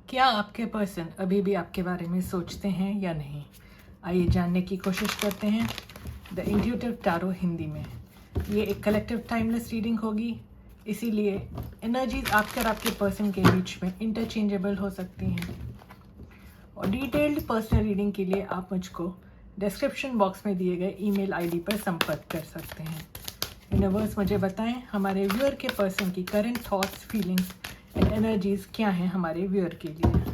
क्या आपके पर्सन अभी भी आपके बारे में सोचते हैं या नहीं? आइए जानने की कोशिश करते हैं द इंट्यूटिव टैरो हिंदी में। ये एक कलेक्टिव टाइमलेस रीडिंग होगी, इसीलिए एनर्जीज आपके और आपके पर्सन के बीच में इंटरचेंजेबल हो सकती हैं। और डिटेल्ड पर्सनल रीडिंग के लिए आप मुझको डिस्क्रिप्शन बॉक्स में दिए गए ईमेल आईडी पर संपर्क कर सकते हैं। यूनिवर्स मुझे बताएं हमारे व्यूअर के पर्सन की current thoughts, feelings and energies क्या हैं हमारे व्यूअर के लिए।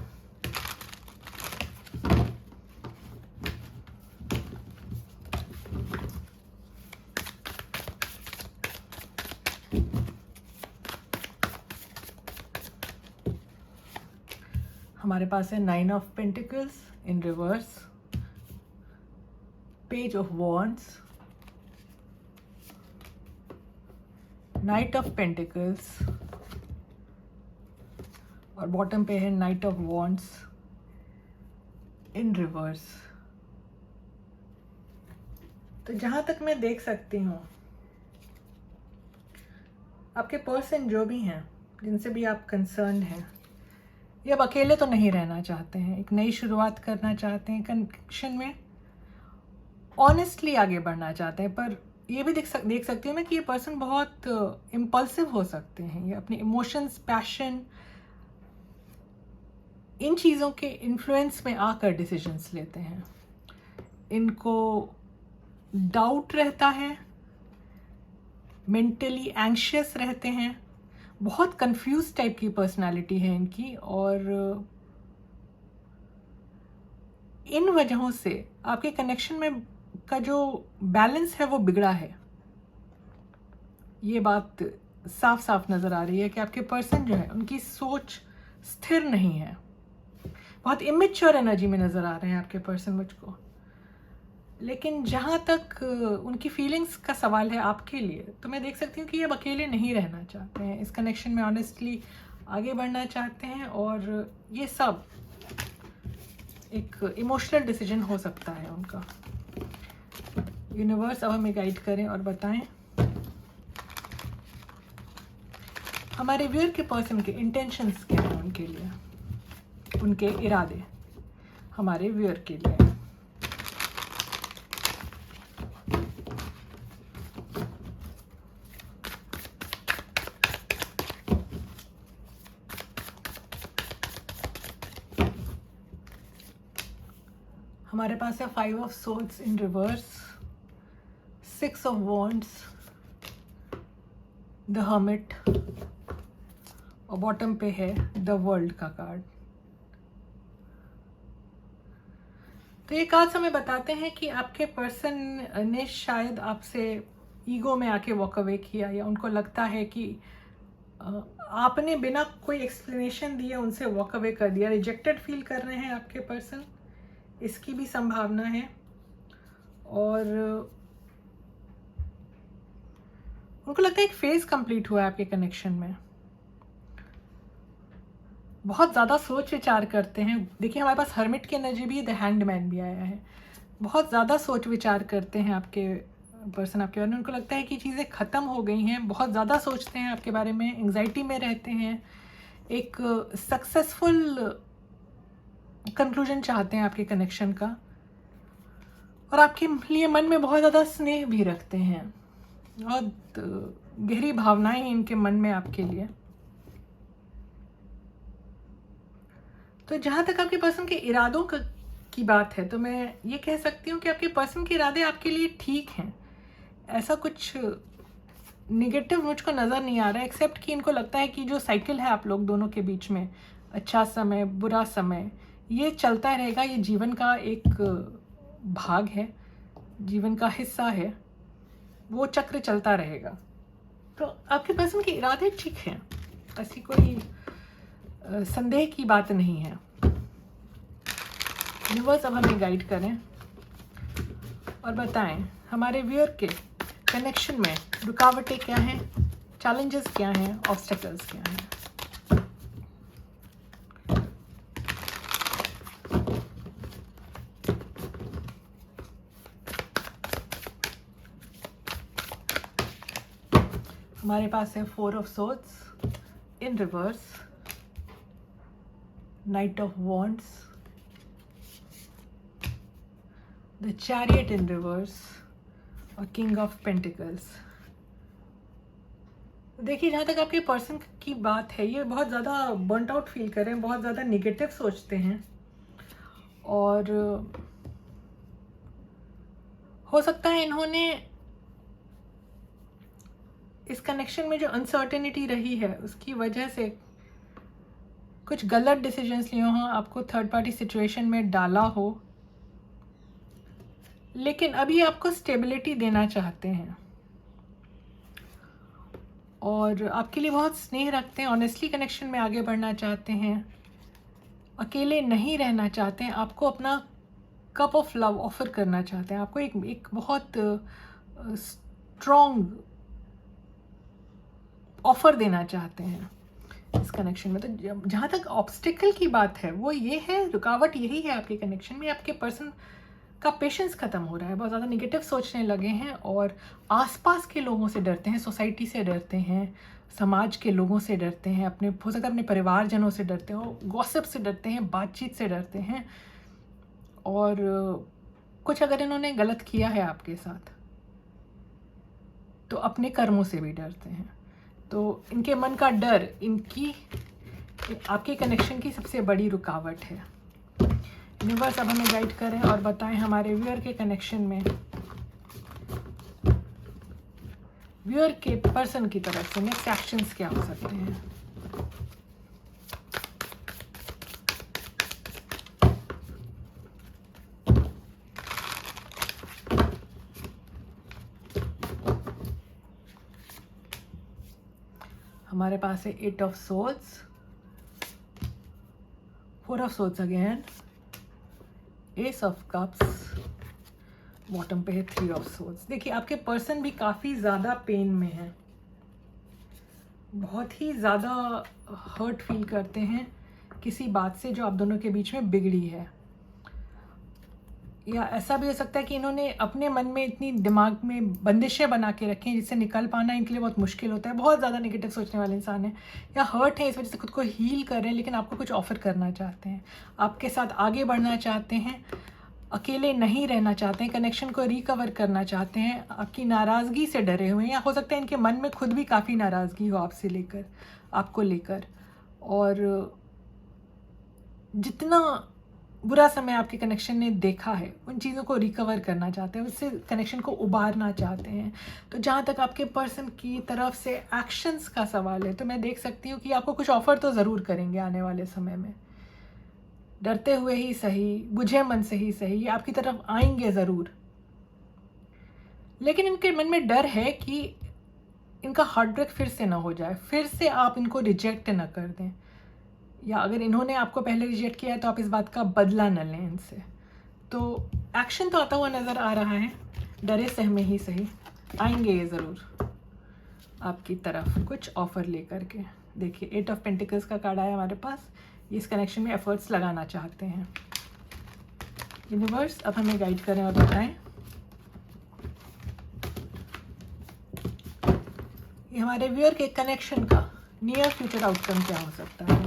हमारे पास है 9 of pentacles in reverse, page of wands, night of pentacles और बॉटम पे है night of wands in reverse. तो जहां तक मैं देख सकती हूँ, आपके पर्सन जो भी हैं, जिनसे भी आप कंसर्न हैं, ये अब अकेले तो नहीं रहना चाहते हैं। एक नई शुरुआत करना चाहते हैं, कनेक्शन में ऑनेस्टली आगे बढ़ना चाहते हैं। पर ये भी देख सकती हूँ मैं कि ये पर्सन बहुत इम्पल्सिव हो सकते हैं। ये अपने इमोशंस, पैशन, इन चीज़ों के इन्फ्लुएंस में आकर डिसीजंस लेते हैं। इनको डाउट रहता है, मेंटली एंग्शियस रहते हैं, बहुत कंफ्यूज टाइप की पर्सनालिटी है इनकी। और इन वजहों से आपके कनेक्शन में का जो बैलेंस है वो बिगड़ा है। ये बात साफ साफ नज़र आ रही है कि आपके पर्सन जो है उनकी सोच स्थिर नहीं है। बहुत इमेच्योर एनर्जी में नज़र आ रहे हैं आपके पर्सन मुझको। लेकिन जहाँ तक उनकी फीलिंग्स का सवाल है आपके लिए, तो मैं देख सकती हूँ कि ये अब अकेले नहीं रहना चाहते हैं। इस कनेक्शन में ऑनेस्टली आगे बढ़ना चाहते हैं। और ये सब एक इमोशनल डिसीजन हो सकता है उनका। यूनिवर्स अब हमें गाइड करें और बताएं हमारे व्यूअर के पर्सन के इंटेंशंस क्या हैं उनके लिए, उनके इरादे हमारे व्यूअर के लिए। हमारे पास है 5 of swords in reverse, 6 of wands, the hermit और बॉटम पे है द वर्ल्ड का कार्ड। तो ये कार्ड्स हमें बताते हैं कि आपके पर्सन ने शायद आपसे ईगो में आके वॉक अवे किया, या उनको लगता है कि आपने बिना कोई एक्सप्लेनेशन दिए उनसे वॉक अवे कर दिया। रिजेक्टेड फील कर रहे हैं आपके पर्सन, इसकी भी संभावना है। और उनको लगता है एक फेज कंप्लीट हुआ है आपके कनेक्शन में। बहुत ज़्यादा सोच विचार करते हैं। देखिए हमारे पास हर्मिट की एनर्जी भी है, द हैंडमैन भी आया है। बहुत ज़्यादा सोच विचार करते हैं आपके पर्सन आपके बारे में। उनको लगता है कि चीज़ें ख़त्म हो गई हैं। बहुत ज़्यादा सोचते हैं आपके बारे में, एंग्जाइटी में रहते हैं। एक सक्सेसफुल कंक्लूजन चाहते हैं आपके कनेक्शन का। और आपके लिए मन में बहुत ज़्यादा स्नेह भी रखते हैं। बहुत गहरी भावनाएं हैं इनके मन में आपके लिए। तो जहाँ तक आपके पर्सन के इरादों की बात है, तो मैं ये कह सकती हूँ कि आपके पर्सन के इरादे आपके लिए ठीक हैं। ऐसा कुछ निगेटिव मुझको नज़र नहीं आ रहा है, एक्सेप्ट कि इनको लगता है कि जो साइकिल है आप लोग दोनों के बीच में, अच्छा समय, बुरा समय, ये चलता रहेगा। ये जीवन का एक भाग है, जीवन का हिस्सा है, वो चक्र चलता रहेगा। तो आपके पर्सन के इरादे ठीक हैं, ऐसी कोई संदेह की बात नहीं है। यूनिवर्स अब हमें गाइड करें और बताएं हमारे व्यूअर के कनेक्शन में रुकावटें क्या हैं, चैलेंजेस क्या हैं, ऑब्स्टेकल्स क्या हैं। हमारे पास है 4 of swords in reverse, night of wands, the chariot in reverse और किंग ऑफ पेंटिकल्स। देखिए, जहाँ तक आपके पर्सन की बात है, ये बहुत ज़्यादा बर्नट आउट फील कर रहे हैं, बहुत ज़्यादा निगेटिव सोचते हैं, और हो सकता है इन्होंने इस कनेक्शन में जो अनसर्टेनिटी रही है उसकी वजह से कुछ गलत डिसीजंस लिए हों, आपको थर्ड पार्टी सिचुएशन में डाला हो, लेकिन अभी आपको स्टेबिलिटी देना चाहते हैं और आपके लिए बहुत स्नेह रखते हैं, ऑनेस्टली कनेक्शन में आगे बढ़ना चाहते हैं, अकेले नहीं रहना चाहते हैं, आपको अपना कप ऑफ लव ऑफर करना चाहते हैं, आपको एक बहुत स्ट्रॉन्ग ऑफर देना चाहते हैं इस कनेक्शन में। तो जहाँ तक ऑब्स्टिकल की बात है वो ये है, रुकावट यही है आपके कनेक्शन में, आपके पर्सन का पेशेंस ख़त्म हो रहा है, बहुत ज़्यादा निगेटिव सोचने लगे हैं और आसपास के लोगों से डरते हैं, सोसाइटी से डरते हैं, समाज के लोगों से डरते हैं, अपने हो सकता है अपने परिवारजनों से डरते हो, गॉसिप से डरते हैं, बातचीत से डरते हैं, और कुछ अगर इन्होंने गलत किया है आपके साथ तो अपने कर्मों से भी डरते हैं। तो इनके मन का डर इनकी आपके कनेक्शन की सबसे बड़ी रुकावट है। यूनिवर्स अब हमें गाइड करें और बताएं हमारे व्यूअर के कनेक्शन में, व्यूअर के पर्सन की तरफ से नेक्स्ट एक्शंस क्या हो सकते हैं। हमारे पास है 8 of swords, 4 of swords again, S of cups, bottom पे है 3 ऑफ सोर्ड्स। देखिए, आपके पर्सन भी काफ़ी ज़्यादा पेन में है, बहुत ही ज़्यादा हर्ट फील करते हैं किसी बात से जो आप दोनों के बीच में बिगड़ी है, या ऐसा भी हो सकता है कि इन्होंने अपने मन में इतनी दिमाग में बंदिशें बना के रखी हैं जिससे निकल पाना इनके लिए बहुत मुश्किल होता है, बहुत ज़्यादा नेगेटिव सोचने वाले इंसान हैं या हर्ट है, इस वजह से खुद को हील कर रहे हैं, लेकिन आपको कुछ ऑफर करना चाहते हैं, आपके साथ आगे बढ़ना चाहते हैं, अकेले नहीं रहना चाहते हैं, कनेक्शन को रिकवर करना चाहते हैं, आपकी नाराज़गी से डरे हुए हैं, या हो सकता है इनके मन में खुद भी काफ़ी नाराज़गी हो आपसे लेकर, आपको लेकर, और जितना बुरा समय आपके कनेक्शन ने देखा है उन चीज़ों को रिकवर करना चाहते हैं, उससे कनेक्शन को उबारना चाहते हैं। तो जहाँ तक आपके पर्सन की तरफ से एक्शंस का सवाल है, तो मैं देख सकती हूँ कि आपको कुछ ऑफर तो ज़रूर करेंगे आने वाले समय में, डरते हुए ही सही, बुझे मन से ही सही, ये आपकी तरफ आएंगे ज़रूर, लेकिन इनके मन में डर है कि इनका हार्ट ब्रेक फिर से ना हो जाए, फिर से आप इनको रिजेक्ट ना कर दें, या अगर इन्होंने आपको पहले रिजेक्ट किया है तो आप इस बात का बदला न लें इनसे। तो एक्शन तो आता हुआ नज़र आ रहा है, डरे सहमे ही सही, आएंगे ये ज़रूर आपकी तरफ कुछ ऑफ़र लेकर के। देखिए, 8 ऑफ पेंटिकल्स का कार्ड आया हमारे पास, ये इस कनेक्शन में एफर्ट्स लगाना चाहते हैं। यूनिवर्स अब हमें गाइड करें और बताएं ये हमारे व्यूअर के कनेक्शन का नियर फ्यूचर आउटकम क्या हो सकता है।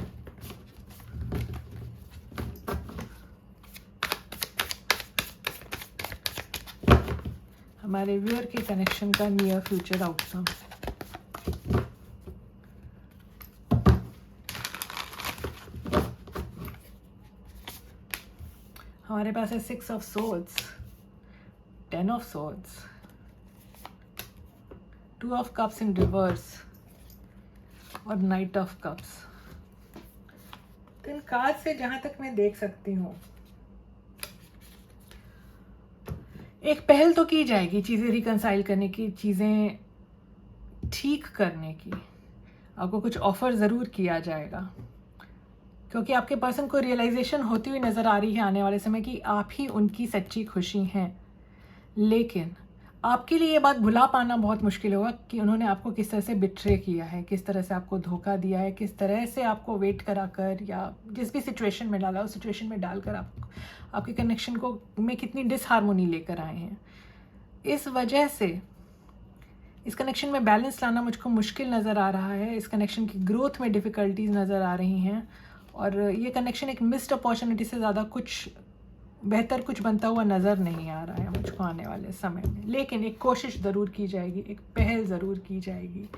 हमारे व्यूअर के कनेक्शन का नियर फ्यूचर आउटकम। हमारे पास है 6 of swords, 10 of swords, 2 of cups in reverse और नाइट ऑफ कप्स। तो इन कार्ड से जहां तक मैं देख सकती हूँ एक पहल तो की जाएगी चीज़ें रिकंसाइल करने की, चीज़ें ठीक करने की, आपको कुछ ऑफर ज़रूर किया जाएगा, क्योंकि आपके पर्सन को रियलाइजेशन होती हुई नज़र आ रही है आने वाले समय कि आप ही उनकी सच्ची खुशी हैं। लेकिन आपके लिए ये बात भुला पाना बहुत मुश्किल होगा कि उन्होंने आपको किस तरह से बिट्रे किया है, किस तरह से आपको धोखा दिया है, किस तरह से आपको वेट करा कर या जिस भी सिचुएशन में डाला उस सिचुएशन में डालकर आपके कनेक्शन को में कितनी डिसहार्मोनी लेकर आए हैं। इस वजह से इस कनेक्शन में बैलेंस लाना मुझको मुश्किल नज़र आ रहा है, इस कनेक्शन की ग्रोथ में डिफ़िकल्टीज नज़र आ रही हैं, और ये कनेक्शन एक मिस्ड अपॉर्चुनिटी से ज़्यादा कुछ बेहतर कुछ बनता हुआ नज़र नहीं आ रहा है मुझको आने वाले समय में। लेकिन एक कोशिश ज़रूर की जाएगी, एक पहल ज़रूर की जाएगी,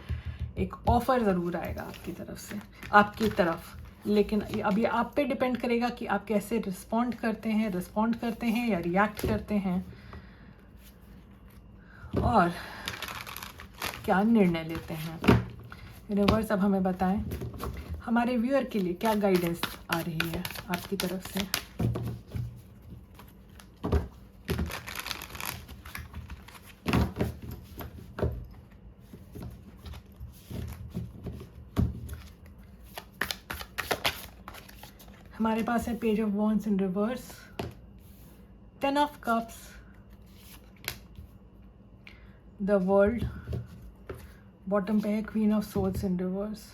एक ऑफ़र ज़रूर आएगा आपकी तरफ से, आपकी तरफ। लेकिन अभी आप पे डिपेंड करेगा कि आप कैसे रिस्पॉन्ड करते हैं या रिएक्ट करते हैं, और क्या निर्णय लेते हैं। यूनिवर्स अब हमें बताएं हमारे व्यूअर के लिए क्या गाइडेंस आ रही है आपकी तरफ से। हमारे पास है page of wands in reverse, 10 of cups, the world, bottom पे है queen of swords in reverse.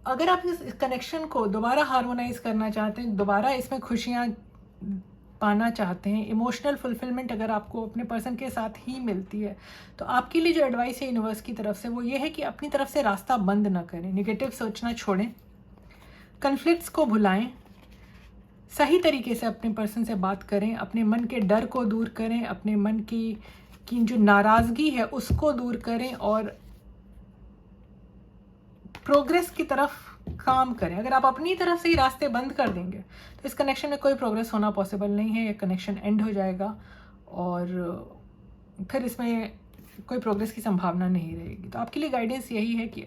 अगर आप इस कनेक्शन को दोबारा हार्मोनाइज करना चाहते हैं, दोबारा इसमें खुशियाँ पाना चाहते हैं, इमोशनल फुलफिलमेंट अगर आपको अपने पर्सन के साथ ही मिलती है, तो आपके लिए जो एडवाइस है यूनिवर्स की तरफ से वो ये है कि अपनी तरफ से रास्ता बंद ना करें, निगेटिव सोचना छोड़ें, कन्फ्लिक्ट्स को भुलाएं, सही तरीके से अपने पर्सन से बात करें, अपने मन के डर को दूर करें, अपने मन की जो नाराज़गी है उसको दूर करें और प्रोग्रेस की तरफ काम करें। अगर आप अपनी तरफ से ही रास्ते बंद कर देंगे तो इस कनेक्शन में कोई प्रोग्रेस होना पॉसिबल नहीं है, ये कनेक्शन एंड हो जाएगा और फिर इसमें कोई प्रोग्रेस की संभावना नहीं रहेगी। तो आपके लिए गाइडेंस यही है कि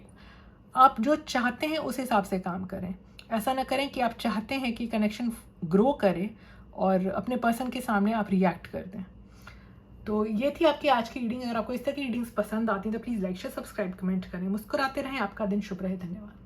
आप जो चाहते हैं उस हिसाब से काम करें। ऐसा ना करें कि आप चाहते हैं कि कनेक्शन ग्रो करे और अपने पर्सन के सामने आप रिएक्ट कर दें। तो ये थी आपकी आज की रीडिंग। अगर आपको इस तरह की रीडिंग्स पसंद आती हैं तो please like share subscribe comment करें। मुस्कुराते रहें, आपका दिन शुभ रहे। धन्यवाद।